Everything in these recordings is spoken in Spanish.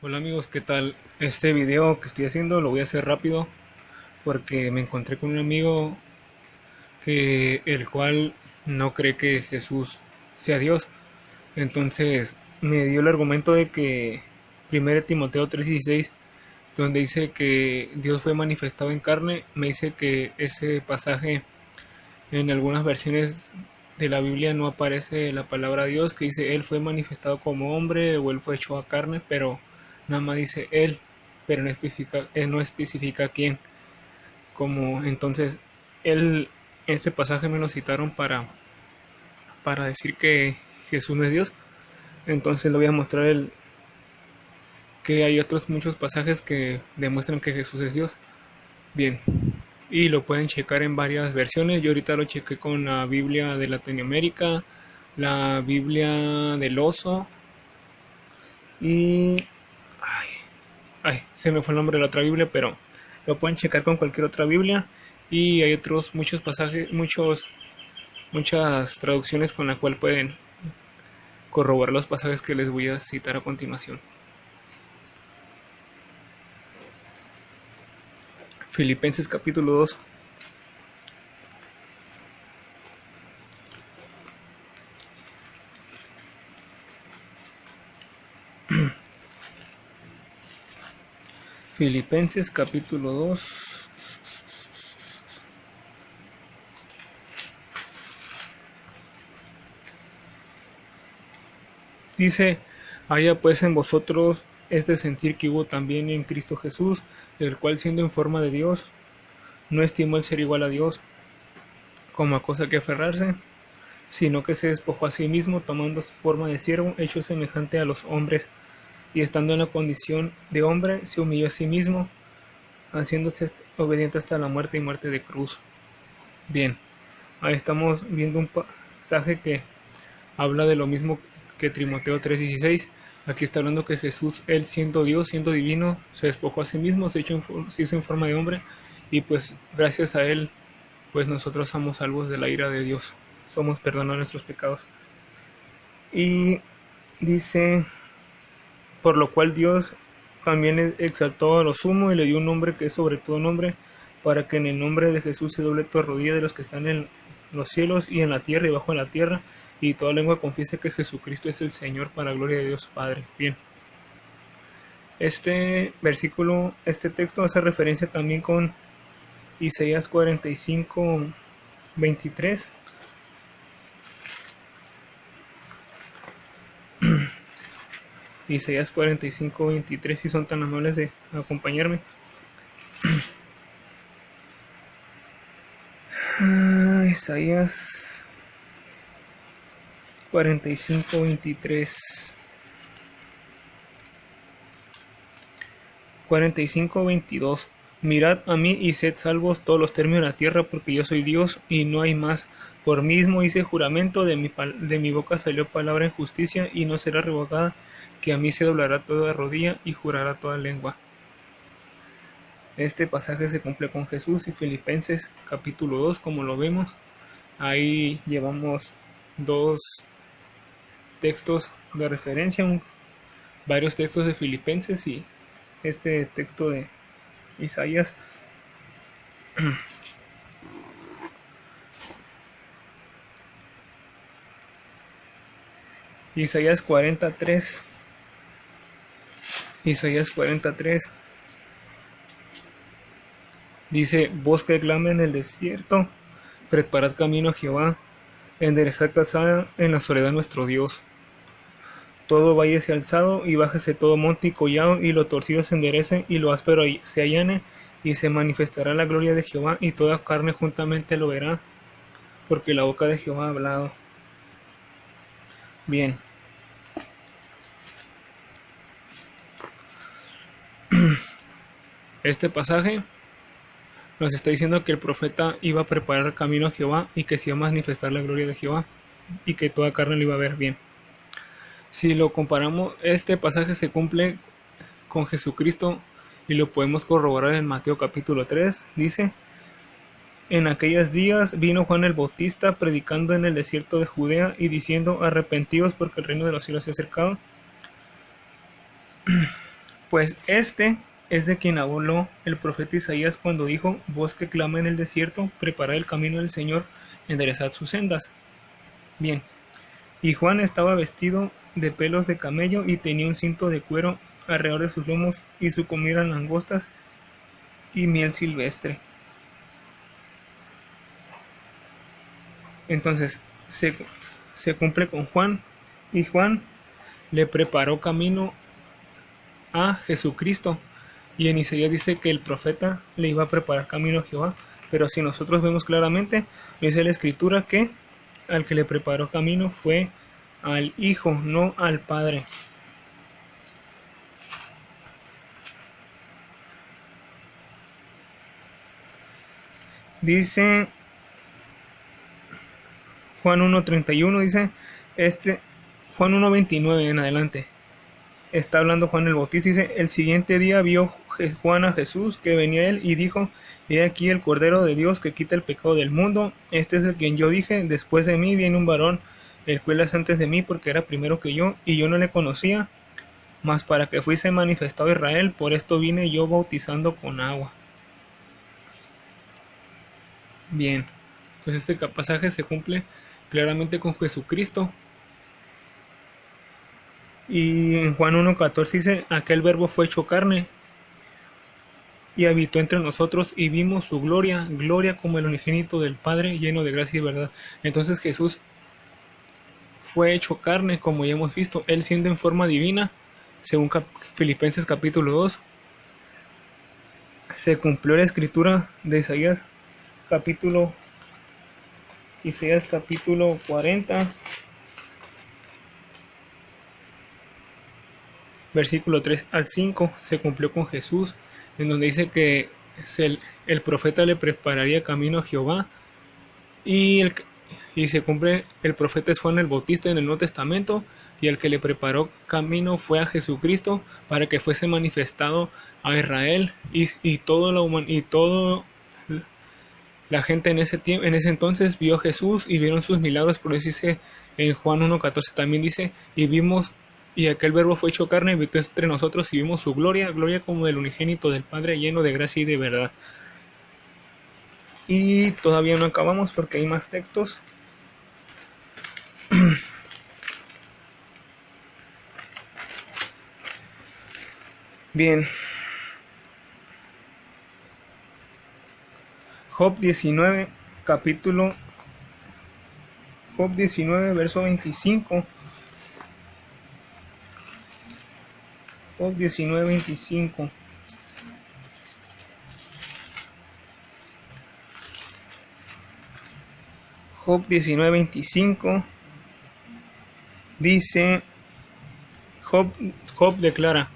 Hola amigos, ¿qué tal? Este video que estoy haciendo lo voy a hacer rápido porque me encontré con un amigo el cual no cree que Jesús sea Dios. Entonces me dio el argumento de que 1 Timoteo 3:16, donde dice que Dios fue manifestado en carne, me dice que ese pasaje en algunas versiones de la Biblia no aparece la palabra Dios, que dice Él fue manifestado como hombre o Él fue hecho a carne, pero nada más dice Él, pero no especifica quién. Como entonces, este pasaje me lo citaron para decir que Jesús no es Dios. Entonces le voy a mostrar que hay otros muchos pasajes que demuestran que Jesús es Dios. Bien, y lo pueden checar en varias versiones. Yo ahorita lo chequé con la Biblia de Latinoamérica, la Biblia del Oso y se me fue el nombre de la otra Biblia, pero lo pueden checar con cualquier otra Biblia. Y hay otros muchos pasajes, muchas traducciones con la cual pueden corroborar los pasajes que les voy a citar a continuación. Filipenses capítulo 2. Filipenses capítulo 2. Dice, haya pues en vosotros este sentir que hubo también en Cristo Jesús, el cual siendo en forma de Dios, no estimó el ser igual a Dios como a cosa que aferrarse, sino que se despojó a sí mismo, tomando su forma de siervo, hecho semejante a los hombres, y estando en la condición de hombre, se humilló a sí mismo, haciéndose obediente hasta la muerte y muerte de cruz. Bien, ahí estamos viendo un pasaje que habla de lo mismo que Timoteo 3:16. Aquí está hablando que Jesús, él siendo Dios, siendo divino, se despojó a sí mismo, se hizo en forma de hombre, y pues gracias a él, pues nosotros somos salvos de la ira de Dios, somos perdonados nuestros pecados. Y dice, por lo cual Dios también exaltó a lo sumo y le dio un nombre que es sobre todo nombre, para que en el nombre de Jesús se doble toda rodilla de los que están en los cielos y en la tierra y bajo en la tierra, y toda lengua confiese que Jesucristo es el Señor, para gloria de Dios Padre. Bien, este versículo, este texto hace referencia también con Isaías 45:23. Isaías 45:23, si son tan amables de acompañarme. Isaías 45:23. 45:22. Mirad a mí y sed salvos todos los términos de la tierra, porque yo soy Dios y no hay más. Por mí mismo hice juramento, de mi boca salió palabra en justicia y no será revocada, que a mí se doblará toda rodilla y jurará toda lengua. Este pasaje se cumple con Jesús y Filipenses capítulo 2, como lo vemos. Ahí llevamos dos textos de referencia, varios textos de Filipenses y este texto de Isaías. Isaías 43. Isaías 43. Dice, voz que clama en el desierto, preparad camino a Jehová, enderezad calzada en la soledad nuestro Dios. Todo valle sea alzado y bájese todo monte y collado, y lo torcido se enderece y lo áspero se allane, y se manifestará la gloria de Jehová, y toda carne juntamente lo verá, porque la boca de Jehová ha hablado. Bien. Este pasaje nos está diciendo que el profeta iba a preparar el camino a Jehová y que se iba a manifestar la gloria de Jehová y que toda carne lo iba a ver. Bien. Si lo comparamos, este pasaje se cumple con Jesucristo y lo podemos corroborar en Mateo capítulo 3. Dice, en aquellos días vino Juan el Bautista predicando en el desierto de Judea y diciendo, arrepentidos porque el reino de los cielos se ha acercado. Pues este es de quien habló el profeta Isaías cuando dijo: voz que clama en el desierto, preparad el camino del Señor, enderezad sus sendas. Bien, y Juan estaba vestido de pelos de camello y tenía un cinto de cuero alrededor de sus lomos, y su comida eran langostas y miel silvestre. Entonces se cumple con Juan, y Juan le preparó camino a Jesucristo. Y en Isaías dice que el profeta le iba a preparar camino a Jehová. Pero si nosotros vemos claramente, dice la escritura que al que le preparó camino fue al Hijo, no al Padre. Dice Juan 1:31, dice Juan 1:29 en adelante. Está hablando Juan el Bautista, dice: el siguiente día vio Juan a Jesús que venía a él y dijo: he aquí el Cordero de Dios que quita el pecado del mundo. Este es el quien yo dije: después de mí viene un varón, el cual es antes de mí, porque era primero que yo, y yo no le conocía, mas para que fuese manifestado a Israel, por esto vine yo bautizando con agua. Bien, entonces este pasaje se cumple claramente con Jesucristo. Y en Juan 1:14 dice: aquel verbo fue hecho carne y habitó entre nosotros, y vimos su gloria, gloria como el unigénito del Padre, lleno de gracia y verdad. Entonces Jesús fue hecho carne, como ya hemos visto, él siendo en forma divina, según Filipenses capítulo 2. Se cumplió la escritura de Isaías capítulo 40, versículo 3 al 5, se cumplió con Jesús, en donde dice que el profeta le prepararía camino a Jehová, y se cumple, el profeta es Juan el Bautista en el Nuevo Testamento, y el que le preparó camino fue a Jesucristo para que fuese manifestado a Israel, y toda la gente en ese entonces vio a Jesús y vieron sus milagros. Por eso dice en Juan 1:14 también dice: y aquel verbo fue hecho carne y habitó entre nosotros, y vimos su gloria, gloria como del unigénito del Padre, lleno de gracia y de verdad. Y todavía no acabamos porque hay más textos. Bien. Job 19, Job 19, verso 25. Job 19, 25. Job 19, 25. Dice, Job declara,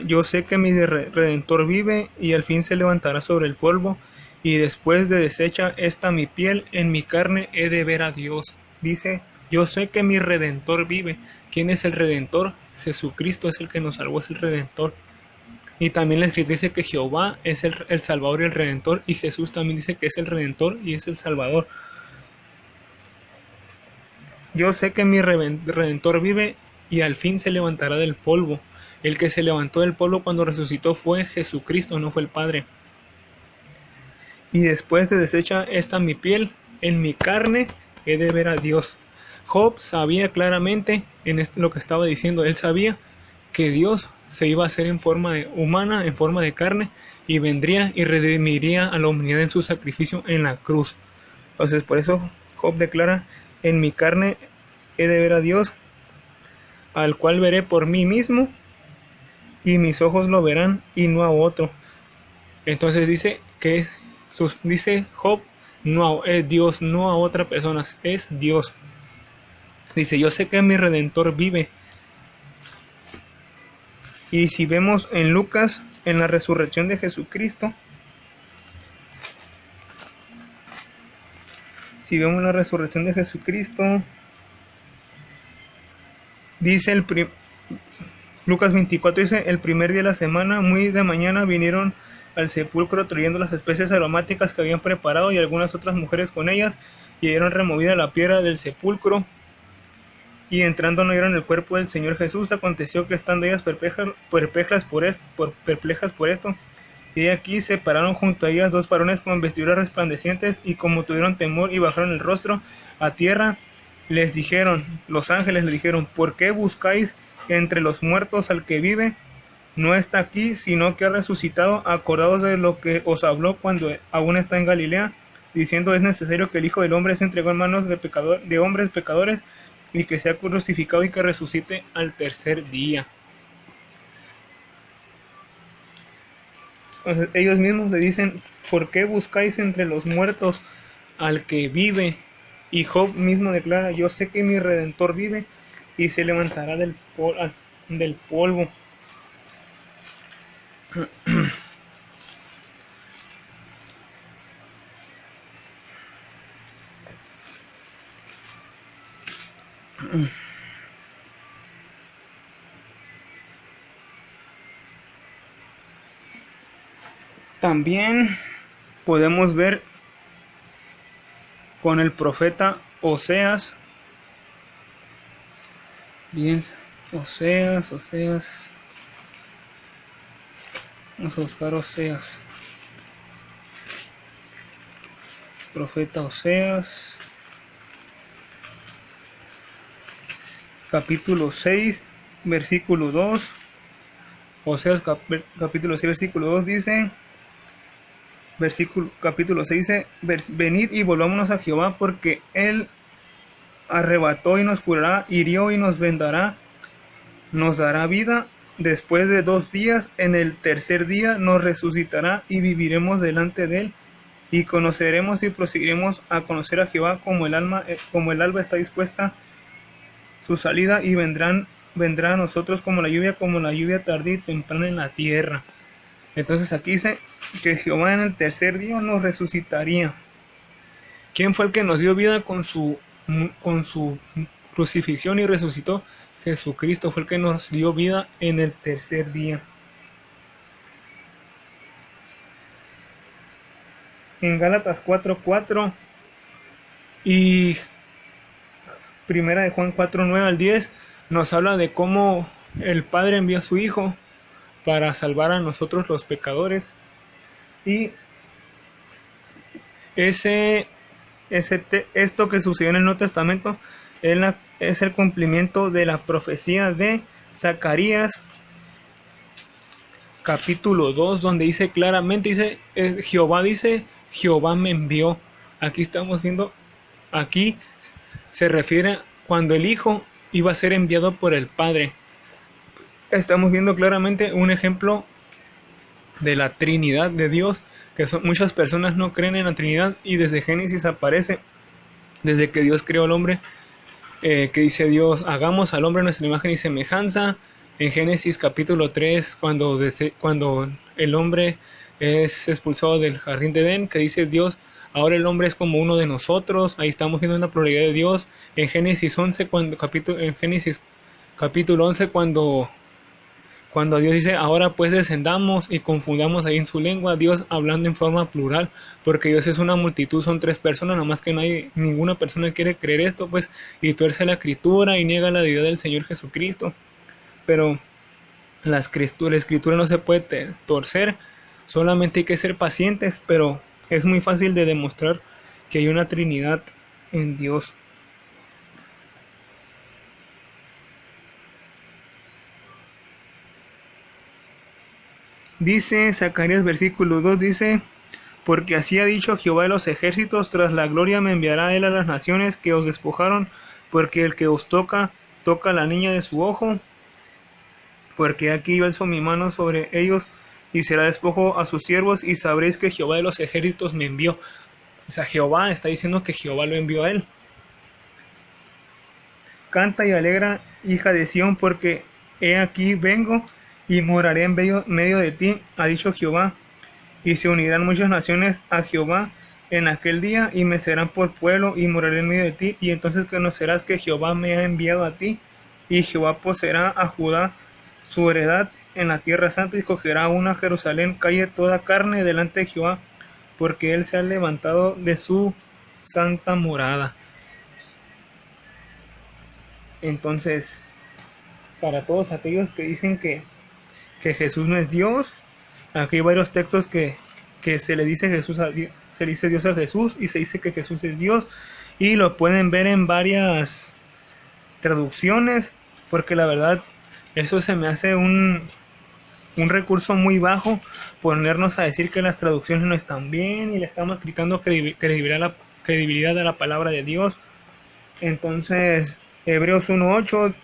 yo sé que mi Redentor vive, y al fin se levantará sobre el polvo, y después de deshecha esta mi piel, en mi carne he de ver a Dios. Dice, yo sé que mi Redentor vive. ¿Quién es el Redentor? Jesucristo es el que nos salvó, es el Redentor. Y también la Escritura dice que Jehová es el Salvador y el Redentor, y Jesús también dice que es el Redentor y es el Salvador. Yo sé que mi Redentor vive, y al fin se levantará del polvo. El que se levantó del polvo cuando resucitó fue Jesucristo, no fue el Padre. Y después de deshecha esta mi piel, en mi carne he de ver a Dios. Job sabía claramente en lo que estaba diciendo. Él sabía que Dios se iba a hacer en forma humana, en forma de carne, y vendría y redimiría a la humanidad en su sacrificio en la cruz. Entonces por eso Job declara: en mi carne he de ver a Dios, al cual veré por mí mismo, y mis ojos lo verán y no a otro. Entonces dice que dice Job, no es Dios, no a otra persona, es Dios. Dice, yo sé que mi Redentor vive. Y si vemos en Lucas, en la resurrección de Jesucristo, dice Lucas 24, dice, el primer día de la semana, muy de mañana, vinieron al sepulcro trayendo las especies aromáticas que habían preparado, y algunas otras mujeres con ellas, y hallaron removida la piedra del sepulcro. y entrando no vieron el cuerpo del Señor Jesús. Aconteció que estando ellas perplejas por esto, y aquí se pararon junto a ellas dos varones con vestiduras resplandecientes, y como tuvieron temor y bajaron el rostro a tierra, les dijeron, los ángeles les dijeron, ¿por qué buscáis entre los muertos al que vive? No está aquí, sino que ha resucitado. Acordaos de lo que os habló cuando aún está en Galilea, diciendo, es necesario que el Hijo del Hombre se entregue en manos de hombres pecadores, y que sea crucificado y que resucite al tercer día. Entonces, ellos mismos le dicen, ¿por qué buscáis entre los muertos al que vive? Y Job mismo declara, yo sé que mi Redentor vive y se levantará del polvo. También podemos ver con el profeta Oseas. Bien, Oseas. Vamos a buscar Oseas. Profeta Oseas. Capítulo 6, versículo 2. Oseas capítulo 6, versículo 2 dice... Capítulo 6 dice, venid y volvámonos a Jehová, porque él arrebató y nos curará, hirió y nos vendará, nos dará vida después de 2 días, en el tercer día nos resucitará y viviremos delante de él, y conoceremos y proseguiremos a conocer a Jehová como el alba está dispuesta su salida, y vendrá a nosotros como la lluvia tardía y temprana en la tierra. Entonces aquí dice que Jehová en el tercer día nos resucitaría. ¿Quién fue el que nos dio vida con su crucifixión y resucitó? Jesucristo fue el que nos dio vida en el tercer día. En Gálatas 4:4 y Primera de Juan 4:9 al 10 nos habla de cómo el Padre envió a su Hijo para salvar a nosotros los pecadores, y esto que sucedió en el Nuevo Testamento es el cumplimiento de la profecía de Zacarías capítulo 2, donde dice claramente, Jehová me envió. Aquí estamos viendo, aquí se refiere cuando el Hijo iba a ser enviado por el Padre. Estamos viendo claramente un ejemplo de la Trinidad de Dios, que muchas personas no creen en la Trinidad, y desde Génesis aparece, desde que Dios creó al hombre, que dice Dios, hagamos al hombre a nuestra imagen y semejanza. En Génesis capítulo 3, cuando el hombre es expulsado del jardín de Edén, que dice Dios, ahora el hombre es como uno de nosotros. Ahí estamos viendo una pluralidad de Dios. En Génesis 11, capítulo 11, cuando Dios dice, ahora pues descendamos y confundamos ahí en su lengua, Dios hablando en forma plural, porque Dios es una multitud, son 3 personas, nada más que ninguna persona quiere creer esto, pues, y tuerce la escritura y niega la deidad del Señor Jesucristo. Pero la escritura no se puede torcer, solamente hay que ser pacientes, pero es muy fácil de demostrar que hay una Trinidad en Dios. Dice Zacarías versículo 2, dice, porque así ha dicho Jehová de los ejércitos, tras la gloria me enviará él a las naciones que os despojaron, porque el que os toca a la niña de su ojo, porque aquí yo alzo mi mano sobre ellos, y será despojo a sus siervos, y sabréis que Jehová de los ejércitos me envió. O sea, Jehová está diciendo que Jehová lo envió a él. Canta y alegra, hija de Sión, porque he aquí vengo, y moraré en medio de ti, ha dicho Jehová, y se unirán muchas naciones a Jehová en aquel día, y me serán por pueblo, y moraré en medio de ti, y entonces conocerás que Jehová me ha enviado a ti, y Jehová poseerá a Judá su heredad en la tierra santa, y escogerá una Jerusalén, calle toda carne delante de Jehová, porque él se ha levantado de su santa morada. Entonces, para todos aquellos que dicen que Jesús no es Dios, aquí hay varios textos que se le dice Jesús a Dios, se le dice Dios a Jesús y se dice que Jesús es Dios, y lo pueden ver en varias traducciones, porque la verdad eso se me hace un recurso muy bajo, ponernos a decir que las traducciones no están bien y le estamos quitando credibilidad a la palabra de Dios. Entonces, Hebreos 1.8,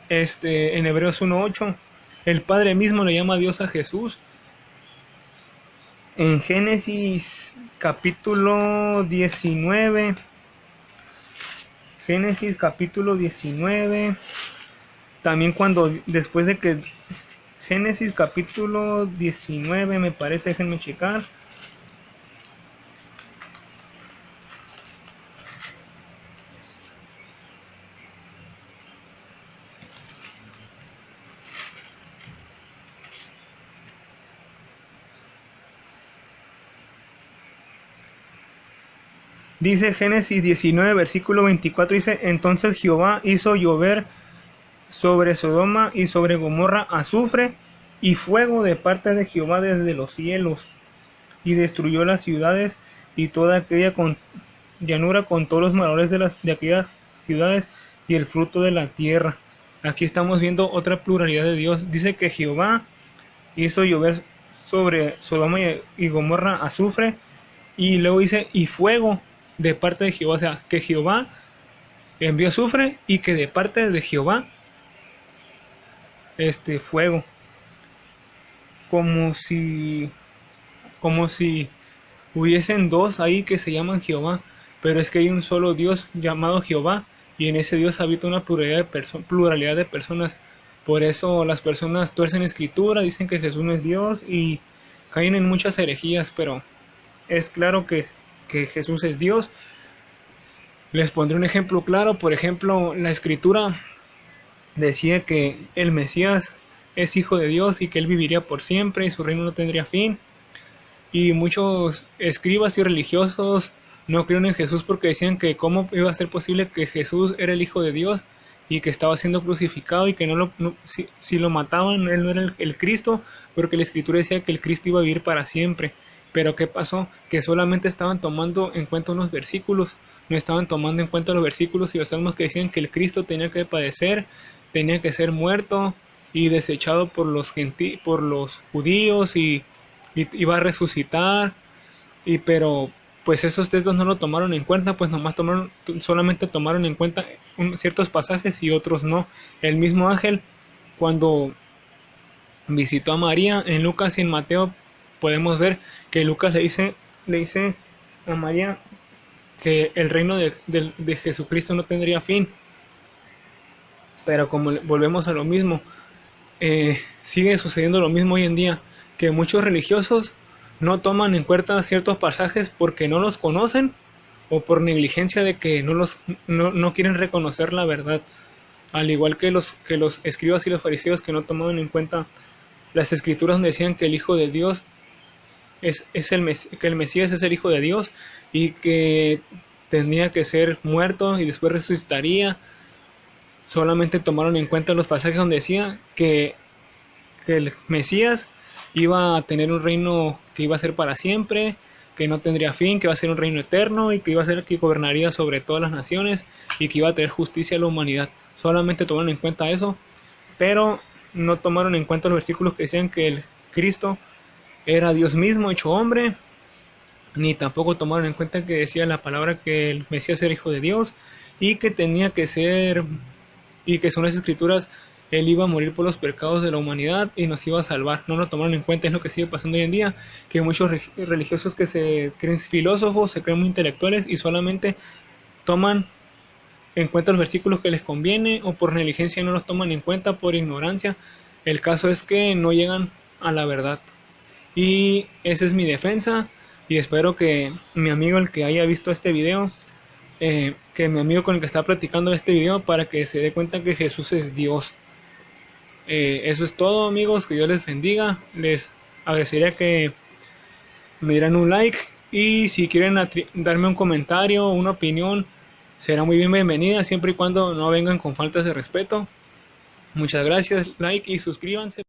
en Hebreos 1.8, el Padre mismo le llama a Dios a Jesús. En Génesis capítulo 19, también cuando después de que Génesis capítulo 19 me parece, déjenme checar. Dice Génesis 19 versículo 24, dice: entonces Jehová hizo llover sobre Sodoma y sobre Gomorra azufre y fuego de parte de Jehová desde los cielos, y destruyó las ciudades y toda aquella llanura con todos los moradores de aquellas ciudades y el fruto de la tierra. Aquí estamos viendo otra pluralidad de Dios. Dice que Jehová hizo llover sobre Sodoma y Gomorra azufre, y luego dice y fuego de parte de Jehová, o sea que Jehová envió azufre y que de parte de Jehová fuego, como si hubiesen dos ahí que se llaman Jehová, pero es que hay un solo Dios llamado Jehová, y en ese Dios habita una pluralidad de personas. Por eso las personas tuercen escritura, dicen que Jesús no es Dios y caen en muchas herejías, pero es claro que Jesús es Dios. Les pondré un ejemplo claro. Por ejemplo, la escritura decía que el Mesías es hijo de Dios y que él viviría por siempre y su reino no tendría fin. Y muchos escribas y religiosos no creyeron en Jesús porque decían que cómo iba a ser posible que Jesús era el hijo de Dios y que estaba siendo crucificado, y que si lo mataban él no era el Cristo, porque la escritura decía que el Cristo iba a vivir para siempre. Pero ¿qué pasó? Que solamente estaban tomando en cuenta unos versículos, no estaban tomando en cuenta los versículos y los salmos que decían que el Cristo tenía que padecer, tenía que ser muerto y desechado por los judíos, y iba a resucitar. Pero pues esos textos no lo tomaron en cuenta, pues solamente tomaron en cuenta ciertos pasajes y otros no. El mismo ángel, cuando visitó a María en Lucas y en Mateo, podemos ver que Lucas le dice a María que el reino de Jesucristo no tendría fin. Pero como volvemos a lo mismo, sigue sucediendo lo mismo hoy en día, que muchos religiosos no toman en cuenta ciertos pasajes porque no los conocen o por negligencia de que no quieren reconocer la verdad, al igual que los escribas y los fariseos que no tomaban en cuenta las escrituras donde decían que el Hijo de Dios que el Mesías es el Hijo de Dios y que tenía que ser muerto y después resucitaría. Solamente tomaron en cuenta los pasajes donde decía que el Mesías iba a tener un reino que iba a ser para siempre, que no tendría fin, que iba a ser un reino eterno y que iba a ser el que gobernaría sobre todas las naciones y que iba a tener justicia a la humanidad. Solamente tomaron en cuenta eso, pero no tomaron en cuenta los versículos que decían que el Cristo era Dios mismo hecho hombre, ni tampoco tomaron en cuenta que decía la palabra que el Mesías era hijo de Dios y que tenía que ser, y que según las escrituras él iba a morir por los pecados de la humanidad y nos iba a salvar. No lo tomaron en cuenta. Es lo que sigue pasando hoy en día, que muchos religiosos que se creen filósofos, se creen muy intelectuales y solamente toman en cuenta los versículos que les conviene, o por negligencia no los toman en cuenta, por ignorancia. El caso es que no llegan a la verdad. Y esa es mi defensa, y espero que mi amigo, el que haya visto este video, que mi amigo con el que está platicando este video, para que se dé cuenta que Jesús es Dios. Eso es todo, amigos, que Dios les bendiga. Les agradecería que me dieran un like, y si quieren darme un comentario o una opinión será muy bienvenida siempre y cuando no vengan con faltas de respeto. Muchas gracias, like y suscríbanse.